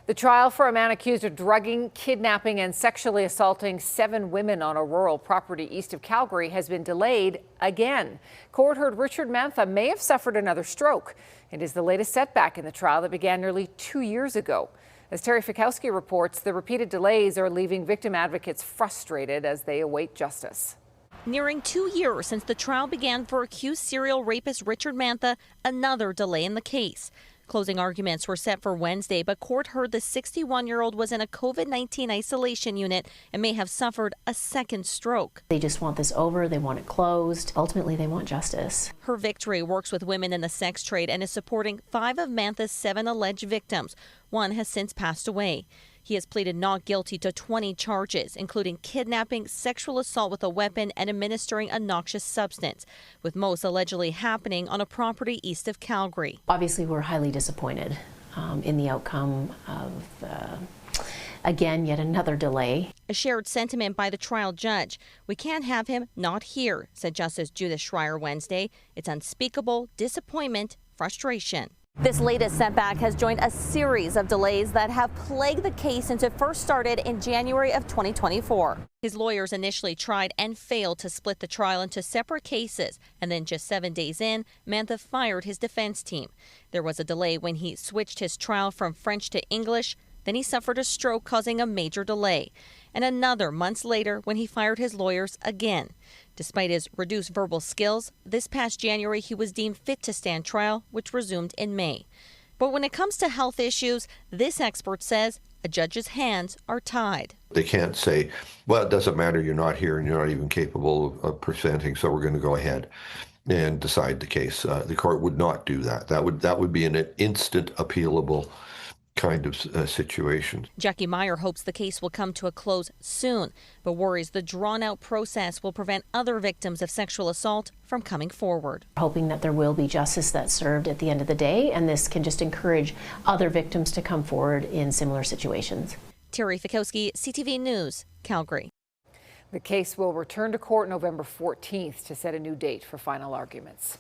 The trial for a man accused of drugging, kidnapping, and sexually assaulting 7 women on a rural property east of Calgary has been delayed again. Court heard Richard Mantha may have suffered another stroke. It is the latest setback in the trial that began nearly 2 years ago. As Terry Fikowski reports, the repeated delays are leaving victim advocates frustrated as they await justice. Nearing 2 years since the trial began for accused serial rapist Richard Mantha, another delay in the case. Closing arguments were set for Wednesday, but court heard the 61-year-old was in a COVID-19 isolation unit and may have suffered a second stroke. They just want this over. They want it closed. Ultimately, they want justice. Her Victory works with women in the sex trade and is supporting 5 of Mantha's 7 alleged victims. One has since passed away. He has pleaded not guilty to 20 charges, including kidnapping, sexual assault with a weapon, and administering a noxious substance, with most allegedly happening on a property east of Calgary. Obviously, we're highly disappointed in the outcome of, again, yet another delay. A shared sentiment by the trial judge. "We can't have him not here," said Justice Judith Schreier Wednesday. "It's unspeakable disappointment, frustration." This latest setback has joined a series of delays that have plagued the case since it first started in January of 2024. His lawyers initially tried and failed to split the trial into separate cases, and then just 7 days in, Mantha fired his defense team. There was a delay when he switched his trial from French to English. Then he suffered a stroke, causing a major delay, and another months later when he fired his lawyers again. Despite his reduced verbal skills, this past January he was deemed fit to stand trial, which resumed in May. But when it comes to health issues, this expert says a judge's hands are tied. They can't say, well, it doesn't matter, you're not here and you're not even capable of presenting, so we're going to go ahead and decide the case. The court would not do that. That would be an instant appealable kind of situation. Jackie Meyer hopes the case will come to a close soon, but worries the drawn-out process will prevent other victims of sexual assault from coming forward. Hoping that there will be justice that's served at the end of the day, and this can just encourage other victims to come forward in similar situations. Terry Fikowski, CTV News, Calgary. The case will return to court November 14th to set a new date for final arguments.